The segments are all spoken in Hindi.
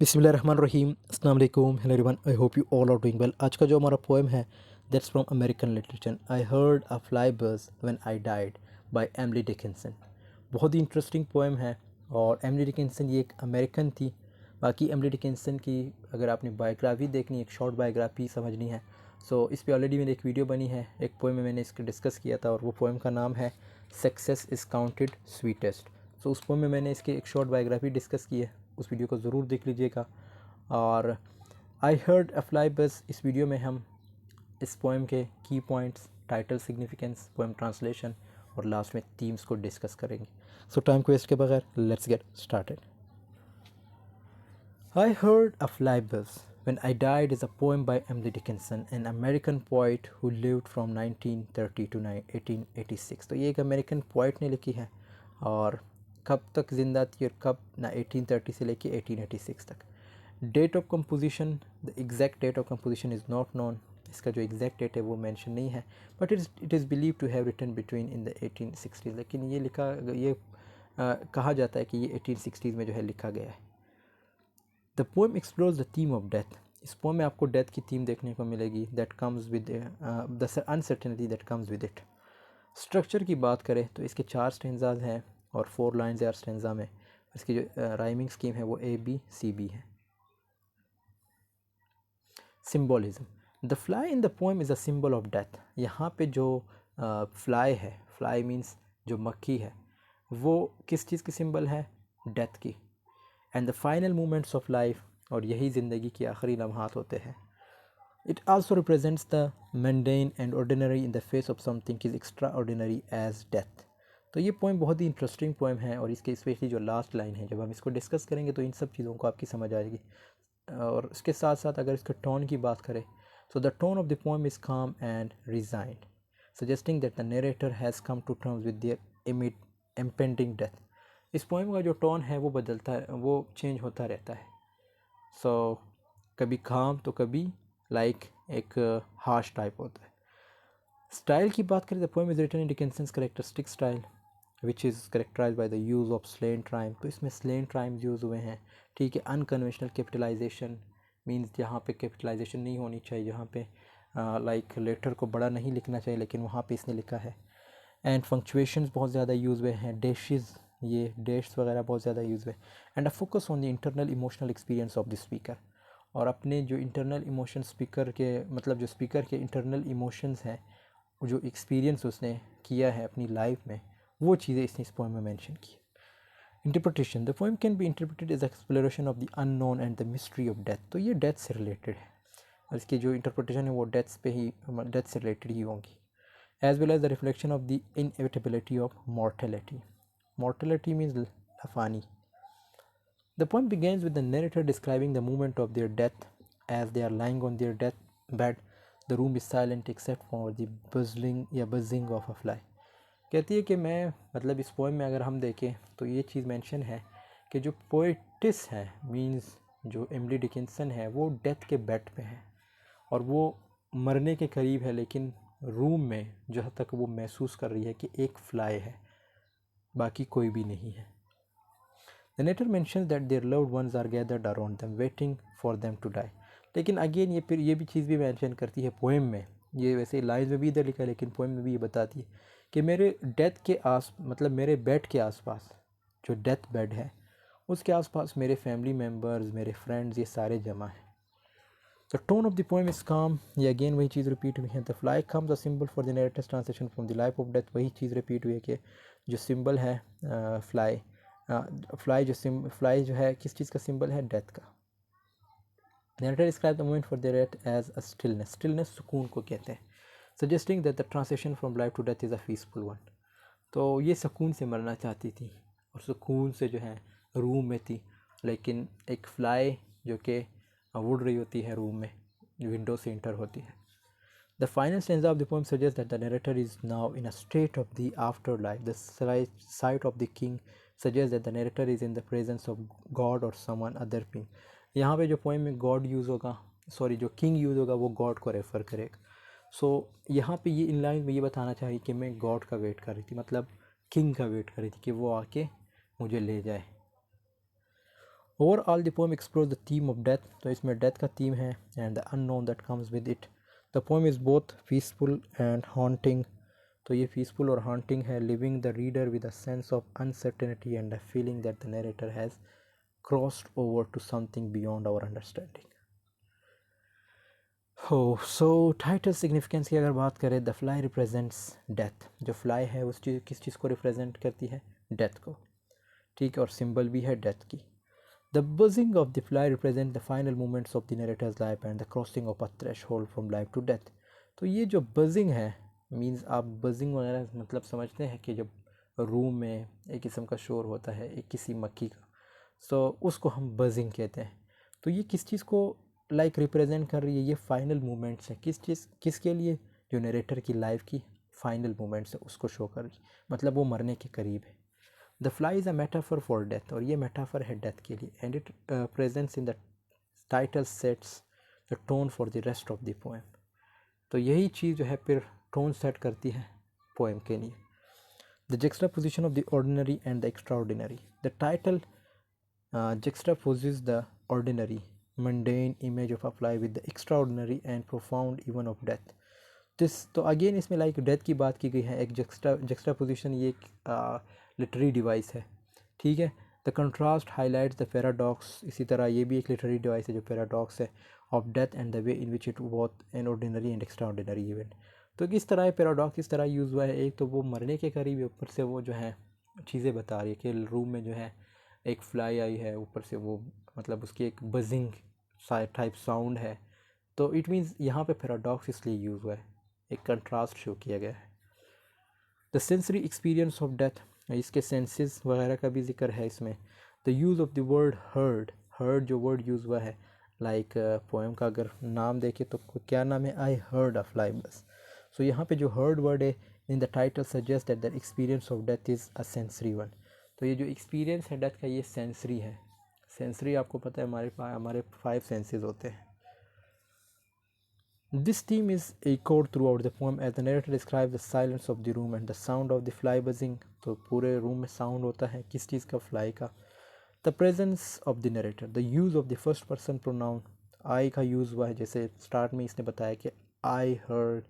बिस्मिल्लाहिर्रहमानिर्रहीम अस्सलाम वालेकुम hello everyone I hope you all are doing well. आज का जो हमारा पोएम है that's from American literature I heard a fly buzz when I died by Emily Dickinson. बहुत ही इंटरेस्टिंग पोएम है और एमिली डिकिंसन ये एक अमेरिकन थी। बाकी एमिली डिकिंसन की अगर आपने बायोग्राफी देखनी एक शॉर्ट बायोग्राफी समझनी है सो इस पे ऑलरेडी मेरी एक वीडियो बनी है, एक पोएम में मैंने इसको डिस्कस किया था और वो पोएम का नाम है सक्सेस इज़ काउंटेड स्वीटेस्ट। सो उस पोएम में मैंने इसकी एक शॉर्ट बायोग्राफी डिस्कस की है, उस वीडियो को ज़रूर देख लीजिएगा। और आई हर्ड अ फ्लाई बस इस वीडियो में हम इस पोएम के की points, title, significance, poem translation और लास्ट में थीम्स को डिस्कस करेंगे। सो टाइम को वेस्ट के बगैर let's get started. I heard a fly buzz when I died is a poem by Emily Dickinson, an American poet who lived from 1930 to 1886। तो ये एक अमेरिकन पोइट ने लिखी है और कब तक ज़िंदा थी और कब ना 1830 से लेके 1886 तक। Date of composition, the exact date of composition is not known. इसका जो एग्जैक्ट डेट है वो मेंशन नहीं है, but it is believe to have written between in the 1860। लेकिन ये कहा जाता है कि ये 1860 में जो है लिखा गया है। The poem explores the theme of death. इस पोएम में आपको डेथ की थीम देखने को मिलेगी, that comes with the uncertainty that comes with it. Structure की बात करें तो इसके 4 स्टेंजाज हैं और 4 लाइन्स है हर स्टेंजा में। इसकी जो राइमिंग स्कीम है वो ABCB है। Symbolism, the fly in the poem is a symbol of death. यहाँ पे जो फ्लाई है, फ्लाई मीन्स जो मक्खी है, वो किस चीज़ की सिंबल है? डेथ की। And the final moments of life, और यही ज़िंदगी के आखिरी लम्हात होते हैं। It also represents the mundane and ordinary in the face of something is extraordinary as death. तो ये पोएम बहुत ही इंटरेस्टिंग पोएम है और इसके स्पेशली जो लास्ट लाइन है, जब हम इसको डिस्कस करेंगे तो इन सब चीज़ों को आपकी समझ आएगी। और इसके साथ साथ अगर इसके टोन की बात करें तो the tone of the poem is calm and resigned, suggesting that the narrator has come to terms with their impending death. इस पोएम का जो टोन है वो बदलता है, वो चेंज होता रहता है। सो कभी काम तो कभी एक हार्श टाइप होता है। स्टाइल की बात करें, the poem is written in Dickinson's characteristic style which is characterise by the use of slant rhyme. तो इसमें स्लेंट राइम यूज़ हुए हैं, ठीक है। अनकन्वेंशनल कैपिटलाइजेशन मीन्स जहाँ पे कैपिटलाइजेशन नहीं होनी चाहिए, जहाँ पे लेटर को बड़ा नहीं लिखना चाहिए, लेकिन वहाँ पे इसने लिखा है। एंड फंक्चुएशंस बहुत ज़्यादा यूज़ हुए हैं, डैशेस, ये डैश वगैरह बहुत ज़्यादा यूज़ हुए। And a focus on the internal emotional experience of the speaker, और अपने जो इंटरनल इमोशन स्पीकर के, मतलब जो स्पीकर के इंटरनल इमोशंस हैं, जो एक्सपीरियंस उसने किया है अपनी लाइफ में, वो चीज़ें इसने इस पोएम में मेंशन की। Interpretation, the poem can be interpreted as exploration of the unknown and the mystery of death. तो ये डेथ से रिलेटेड है और इसकी जो इंटरप्रिटेशन है वो डेथ से रिलेटेड ही होंगी। as well as the reflection of the inevitability of mortality. Mortality means lafani. The poem begins with the narrator describing the moment of their death. As they are lying on their death bed, the room is silent except for the buzzing of a fly. कहती है कि मैं, मतलब इस पोएम में अगर हम देखें तो ये चीज़ मेंशन है कि जो पोइटिस है, मींस जो एमिली डिकिंसन है, वो डेथ के बेड पे है और वो मरने के करीब है, लेकिन रूम में जहाँ तक वो महसूस कर रही है कि एक फ्लाई है, बाकी कोई भी नहीं है। The narrator mentions that their loved ones are gathered around them waiting for them to die. लेकिन अगेन ये भी चीज़ भी मेंशन करती है पोएम में, ये वैसे लाइन्स में भी इधर लिखा है लेकिन पोएम में भी ये बताती है कि मेरे डेथ के मतलब मेरे बेड के आसपास, जो डेथ बेड है उसके आसपास मेरे फैमिली मेम्बर्स, मेरे फ्रेंड्स, ये सारे जमा हैं। The tone of the poem is calm, ये अगेन वही चीज़ रिपीट हुई है। The fly comes a symbol for the narrator's transition from the life of death, वही चीज़ रिपीट हुई है कि जो सिंबल है फ्लाई, फ्लाई जो है किस चीज़ का सिंबल है? डेथ का। Narrator describes the moment for the death as a stillness, stillness सुकून को कहते हैं, suggesting that the transition from life to death is a peaceful one। तो ये सुकून से मरना चाहती थी और सुकून से जो है रूम में थी, लेकिन एक फ्लाई जो कि उड़ रही होती है रूम में, विंडो से इंटर होती है। The final stanza of the poem suggest that the narrator is now in a state of the after life. The site of the king suggest that the narrator is in the presence of God और समवन अदर बीइंग। यहाँ पे जो पोएम में गॉड यूज़ होगा, सॉरी जो किंग यूज़ होगा वो गॉड को रेफ़र करेगा। सो यहाँ पे ये इन लाइन में ये बताना चाहिए कि मैं गॉड का वेट कर रही थी, मतलब किंग का वेट कर रही थी कि वो आके मुझे ले जाए। Overall the poem explore the theme of death, तो इसमें डेथ का थीम है and the unknown that comes with it. The poem is both peaceful and haunting, तो ये पीसफुल और हॉन्टिंग है, leaving the reader with a sense of uncertainty and a feeling that the narrator has crossed over to something beyond our understanding. हो सो टाइटल सिग्निफिकेंस की अगर बात करें, द फ्लाई रिप्रेजेंट्स डेथ, जो फ्लाई है उस चीज़ किस चीज़ को रिप्रेजेंट करती है, डेथ को, ठीक है, और सिंबल भी है डेथ की। The buzzing of the fly represent the final moments of the narrator's life and the crossing of a threshold from life to death. तो ये जो बजिंग है, मीन्स आप बजिंग वगैरह मतलब समझते हैं कि जब रूम में एक किस्म का शोर होता है एक किसी मक्खी का, सो उसको हम बजिंग कहते हैं। तो ये किस चीज़ को लाइक रिप्रेजेंट कर रही है, ये फाइनल मोमेंट्स है, किस चीज़ किसके लिए, जो नरेटर की लाइफ की फाइनल मोमेंट्स है उसको शो कर रही है, मतलब वो मरने के करीब है। The fly is a metaphor for death, और ये मेटाफर है डेथ के लिए, and it presents in the title sets the tone for the rest of the poem. तो यही चीज़ जो है फिर टोन सेट करती है पोएम के लिए। The juxtaposition of the ordinary and the extraordinary, the title juxtaposes the ordinary mundane image of a fly with the extraordinary and profound even of death. This तो अगेन इसमें लाइक डेथ की बात की गई है, एक जक्स्टापोजिशन, ये एक लिटरेरी डिवाइस है, ठीक है। The contrast highlights the paradox, इसी तरह ये भी एक लिटरेरी डिवाइस है जो पैराडॉक्स है of death and the way in which it both an ordinary and extra ordinary event. तो किस तरह पैराडॉक्स किस तरह यूज़ हुआ है, एक तो वो मरने के करीब है, ऊपर से वो जो है चीज़ें बता रही है कि रूम में जो है एक फ्लाई आई है, ऊपर से वो मतलब उसकी एक बजिंग टाइप साउंड है, तो इट मीन्स यहाँ पे पैराडॉक्स इसलिए यूज़ हुआ है, एक कंट्रास्ट शो किया गया है। The sensory experience of death, इसके सेंसेस वगैरह का भी जिक्र है इसमें। The use of the word heard, heard जो वर्ड यूज़ हुआ है, लाइक पोएम का अगर नाम देखें तो क्या नाम है, आई हर्ड अ फ्लाई बस। सो यहाँ पे जो हर्ड वर्ड है इन the title suggest that the experience of death is a sensory one. तो ये जो एक्सपीरियंस है डेथ का ये सेंसरी है। सेंसरी आपको पता है हमारे 5 सेंसेस होते हैं। This theme is echoed throughout the poem as the narrator describes the silence of the room and the sound of the fly buzzing. तो पूरे रूम में साउंड होता है किस चीज़ का, फ्लाई का। The presence of the narrator, the use of the first person pronoun, I का यूज़ हुआ है, जैसे स्टार्ट में इसने बताया कि आई हर्ड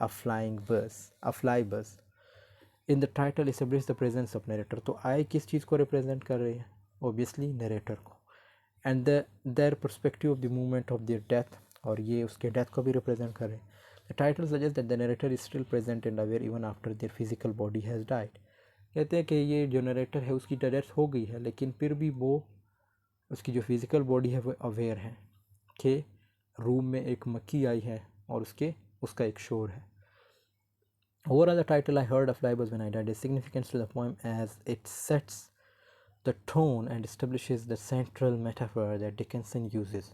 अ फ्लाइंग बस, a fly buzz. In the title establish the presence of narrator, तो आई किस चीज़ को रिप्रेजेंट कर रही है, ऑब्वियसली नरेटर को। And their perspective of the movement of their death, और ये उसके डेथ को भी रिप्रेजेंट कर रहे हैं। The title suggest that the narrator is still present and aware even after their physical body has died. कहते हैं कि ये जो नरेटर है उसकी डेथ हो गई है, लेकिन फिर भी वो उसकी जो फिजिकल बॉडी है वो अवेयर है कि रूम में एक मक्खी आई है और उसका एक शोर है। Overall, the title I heard of Fly Buzz When I Died is significant to the poem as it sets the tone and establishes the central metaphor that Dickinson uses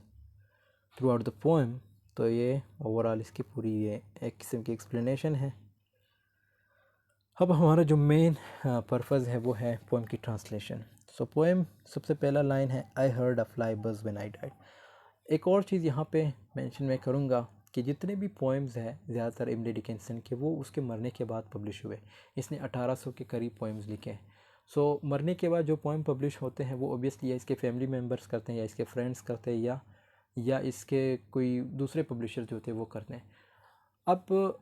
throughout the poem। तो ये ओवरऑल इसकी पूरी ये एक किस्म की एक्सप्लेनेशन है। अब हमारा जो मेन पर्पज़ है वो है पोएम की ट्रांसलेशन। सो पोएम सबसे पहला लाइन है आई heard a fly buzz when I died. एक और चीज़ यहाँ पे मेंशन मैं करूँगा कि जितने भी पोएम्स हैं ज़्यादातर एमिली डिकिंसन के, वो उसके मरने के बाद पब्लिश हुए। इसने 1800 के करीब पोएम्स लिखे हैं। सो मरने के बाद जो पोएम पब्लिश होते हैं वो ओबियसली या इसके फैमिली मेम्बर्स करते हैं या इसके फ्रेंड्स करते हैं या इसके कोई दूसरे पब्लिशर जो होते हैं वो करते हैं। अब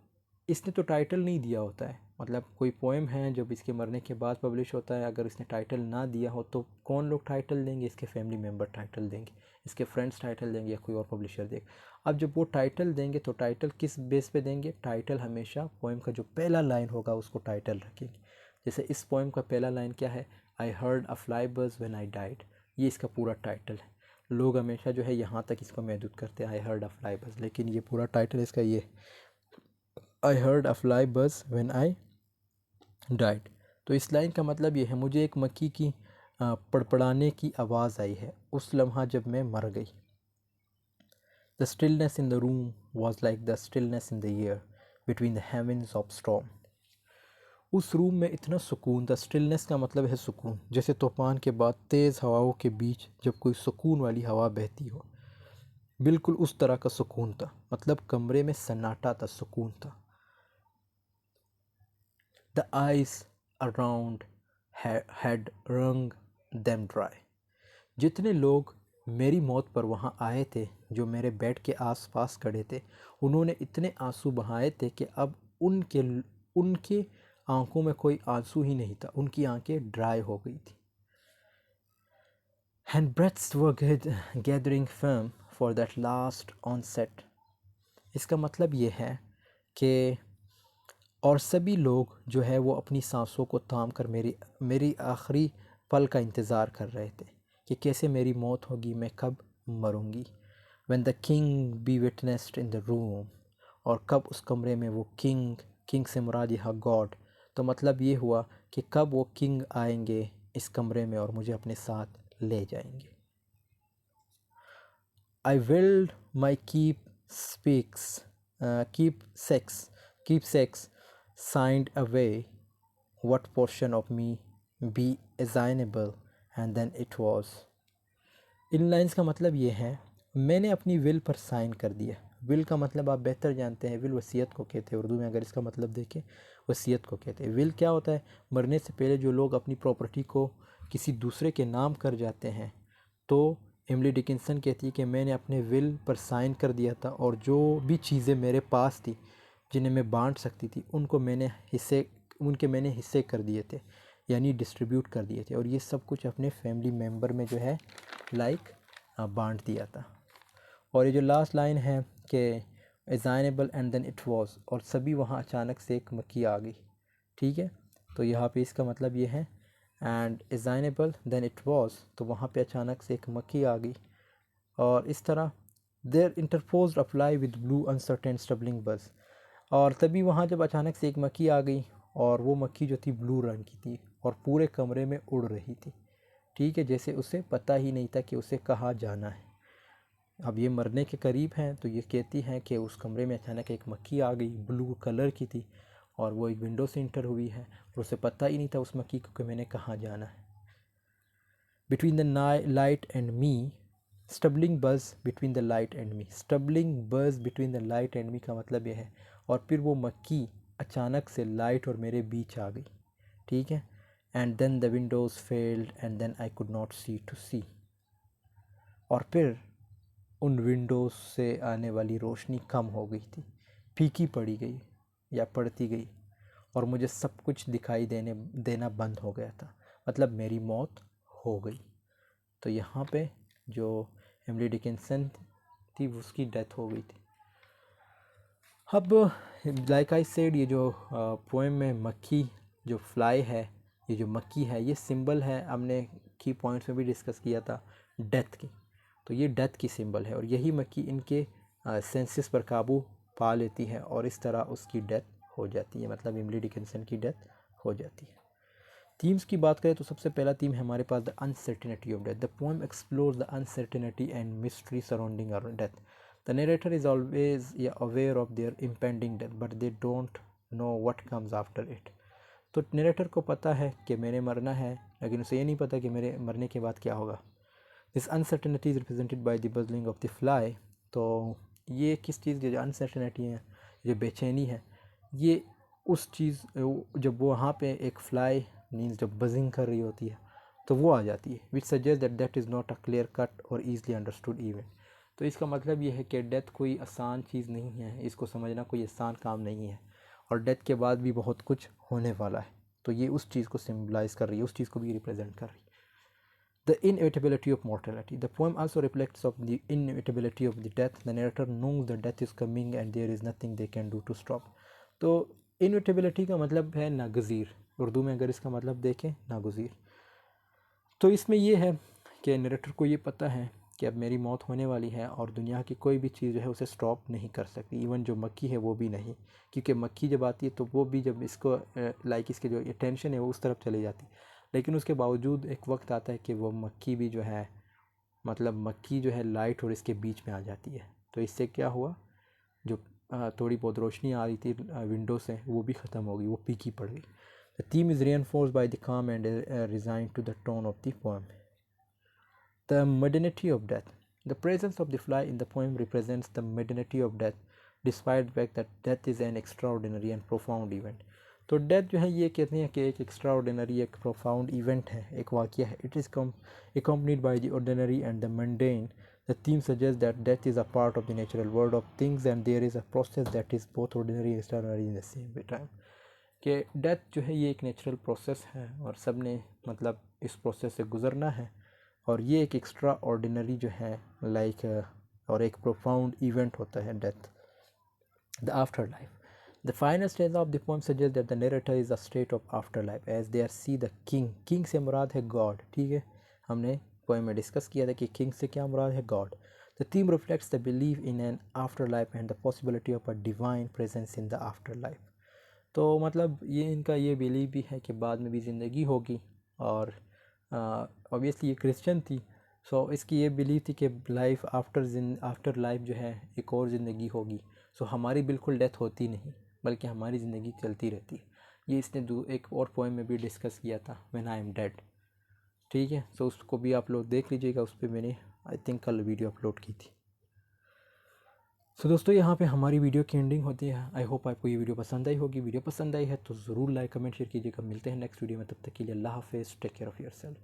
इसने तो टाइटल नहीं दिया होता है, मतलब कोई पोएम है जब इसके मरने के बाद पब्लिश होता है, अगर इसने टाइटल ना दिया हो तो कौन लोग टाइटल देंगे, इसके फैमिली मेम्बर टाइटल देंगे, इसके फ्रेंड्स टाइटल देंगे या कोई और पब्लिशर देगा। अब जब वो टाइटल देंगे तो टाइटल किस बेस पे देंगे, टाइटल हमेशा पोएम का जो पहला लाइन होगा उसको टाइटल रखेंगे। जैसे इस पोएम का पहला लाइन क्या है, आई heard a fly buzz when I died, ये इसका पूरा टाइटल है। लोग हमेशा जो है यहाँ तक इसको महदूद करते हैं आई हर्ड अ फ्लाई बज़, लेकिन ये पूरा टाइटल इसका ये आई heard a fly buzz when I died. तो इस लाइन का मतलब ये है, मुझे एक मक्खी की पड़पड़ाने की आवाज़ आई है उस लम्हा जब मैं मर गई। The stillness in the room was like the stillness in the air between the heavens of storm. उस रूम में इतना सुकून था, स्टिलनेस का मतलब है सुकून, जैसे तूफान के बाद तेज़ हवाओं के बीच जब कोई सुकून वाली हवा बहती हो, बिल्कुल उस तरह का सुकून था, मतलब कमरे में सन्नाटा था, सुकून था। The ice around had wrung them dry। जितने लोग मेरी मौत पर वहाँ आए थे, जो मेरे बेड के आसपास खड़े थे, उन्होंने इतने आंसू बहाए थे कि अब उनके उनके आंखों में कोई आंसू ही नहीं था, उनकी आंखें ड्राई हो गई थी। And breaths were gathering firm for that last onset. इसका मतलब ये है कि और सभी लोग जो है वो अपनी सांसों को थाम कर मेरी आखिरी पल का इंतज़ार कर रहे थे कि कैसे मेरी मौत होगी, मैं कब मरूंगी। When the king be witnessed in the room, और कब उस कमरे में वो किंग से मुराद यहाँ गॉड, तो मतलब ये हुआ कि कब वो किंग आएंगे इस कमरे में और मुझे अपने साथ ले जाएंगे। I willed my keepsakes signed away what portion of me be assignable, and then it was। In lines का मतलब ये है, मैंने अपनी विल पर साइन कर दिया। विल का मतलब आप बेहतर जानते हैं, विल वसीयत को कहते हैं उर्दू में, अगर इसका मतलब देखें वसीयत को कहते हैं। विल क्या होता है? मरने से पहले जो लोग अपनी प्रॉपर्टी को किसी दूसरे के नाम कर जाते हैं, तो एमिली डिकिंसन कहती है कि मैंने अपने विल पर साइन कर दिया था और जो भी चीज़ें मेरे पास थी जिन्हें मैं बांट सकती थी उनके मैंने हिस्से कर दिए थे, यानी डिस्ट्रीब्यूट कर दिए थे, और ये सब कुछ अपने फैमिली मेम्बर में जो है बांट दिया था। और ये जो लास्ट लाइन है कि assignable and then it was, और सभी वहाँ अचानक से एक मक्खी आ गई। ठीक है, तो यहाँ पे इसका मतलब ये है and assignable then it was, तो वहाँ पे अचानक से एक मक्खी आ गई। और इस तरह there interposed a fly with blue uncertain stumbling buzz, और तभी वहाँ जब अचानक से एक मक्खी आ गई, और वो मक्खी जो थी ब्लू रंग की थी और पूरे कमरे में उड़ रही थी। ठीक है, जैसे उसे पता ही नहीं था कि उसे कहाँ जाना है। अब ये मरने के करीब हैं, तो ये कहती हैं कि उस कमरे में अचानक एक मक्खी आ गई, ब्लू कलर की थी, और वो एक विंडो से इंटर हुई है, और उसे पता ही नहीं था उस मक्खी को कि मैंने कहाँ जाना है। Between the light and me, stumbling buzz between the light and me, stumbling buzz between the light and me का मतलब यह है, और फिर वो मक्खी अचानक से लाइट और मेरे बीच आ गई। ठीक है, and then the windows failed and then I could not see to see, और फिर उन विंडोज़ से आने वाली रोशनी कम हो गई थी, फीकी पड़ी गई या पड़ती गई, और मुझे सब कुछ दिखाई देना बंद हो गया था, मतलब मेरी मौत हो गई। तो यहाँ पे जो एमिली डिकिंसन थी उसकी डेथ हो गई थी। अब लाइक आई सेड, ये जो पोएम में मक्खी जो फ्लाई है, ये जो मक्खी है, ये सिंबल है, हमने की पॉइंट्स में भी डिस्कस किया था डेथ की। तो ये डेथ की सिंबल है, और यही मक्खी इनके सेंसेस पर काबू पा लेती है, और इस तरह उसकी डेथ हो जाती है, मतलब एमिली डिकिंसन की डेथ हो जाती है। थीम्स की बात करें तो सबसे पहला थीम है हमारे पास the uncertainty of death. The poem explores the uncertainty and mystery surrounding our death. The narrator is always aware of their impending death but they don't know what comes after it. तो नरेटर को पता है कि मैंने मरना है, लेकिन उसे ये नहीं पता कि मेरे मरने के बाद क्या होगा। This uncertainty is represented by the buzzing of the fly. तो ये किस चीज़ की जो अनसर्टेनिटी है, जो बेचैनी है, ये उस चीज़ जब वो वहाँ पे एक फ्लाई मीन्स जब बजिंग कर रही होती है तो वो आ जाती है, विच suggest that that is not a clear cut और ईजली अंडरस्टूड इवेंट। तो इसका मतलब ये है कि डेथ कोई आसान चीज़ नहीं है, इसको समझना कोई आसान काम नहीं है, और डेथ के बाद भी बहुत कुछ होने वाला है। तो ये उस चीज़ को सिम्बलाइज़ कर रही है, उस चीज़ को भी रिप्रेजेंट कर रही है। The inevitability of mortality. The poem also reflects of the inevitability of the death. The narrator knows that death is coming and there is nothing they can do to stop. तो inevitability का मतलब है नागज़ीर, उर्दू में अगर इसका मतलब देखें नागज़ीर। तो इसमें ये है कि नरेटर को ये पता है कि अब मेरी मौत होने वाली है, और दुनिया की कोई भी चीज़ जो है उसे स्टॉप नहीं कर सकती, इवन जो मक्खी है वो भी नहीं, क्योंकि मक्खी जब आती है तो वो भी जब इसको लाइक इसके जो टेंशन है वो उस तरफ चली जाती, लेकिन उसके बावजूद एक वक्त आता है कि वो मक्खी भी जो है, मतलब मक्खी जो है लाइट और इसके बीच में आ जाती है। तो इससे क्या हुआ, जो थोड़ी बहुत रोशनी आ रही थी विंडो से वो भी ख़त्म हो गई, वो फीकी पड़ गई। The theme is reinforced by the calm and resigned to the tone of the poem. The modernity of death. The presence of the fly in the poem represents the modernity of death, despite the fact that death is an extraordinary and profound event. तो डेथ जो है ये कहते हैं कि एक एक्स्ट्रा ऑर्डिनरी, एक प्रोफाउंड इवेंट है, एक वाक़या है. It is accompanied by the ordinary and the mundane. The theme suggests that death is a part of the natural world of things and there is a process that is both ordinary and extraordinary in the same time. कि डेथ जो है ये एक नेचुरल प्रोसेस है और सब ने मतलब इस प्रोसेस से गुज़रना है, और ये एक एक्स्ट्रा ऑर्डिनरी जो है लाइक और एक प्रोफाउंड इवेंट होता है death. The after life. The final stanza of the poem suggests that the narrator is a state of afterlife as they see the king. King से मुराद है God. ठीक है, हमने पोएम में डिस्कस किया था कि king से क्या मुराद है God. The theme reflects the belief in an afterlife and the possibility of a divine presence in the afterlife. तो मतलब ये इनका ये बिलीव भी है कि बाद में भी ज़िंदगी होगी, और ऑब्वियसली ये क्रिश्चियन थी, सो इसकी ये बिलीव थी कि लाइफ आफ्टर लाइफ जो है एक और ज़िंदगी होगी. सो हमारी बिल्कुल डेथ होती नहीं, बल्कि हमारी ज़िंदगी चलती रहती है. ये इसने एक और पोएम में भी डिस्कस किया था, व्हेन आई एम डेड. ठीक है, सो उसको भी आप लोग देख लीजिएगा, उस पर मैंने आई थिंक कल वीडियो अपलोड की थी. सो दोस्तों यहाँ पे हमारी वीडियो की एंडिंग होती है. आई होप आपको ये वीडियो पसंद आई होगी. वीडियो पसंद आई है तो ज़रूर लाइक कमेंट शेयर कीजिएगा. मिलते हैं नेक्स्ट वीडियो में, तब तक के लिए अल्लाह हाफिज़. Take care of yourself.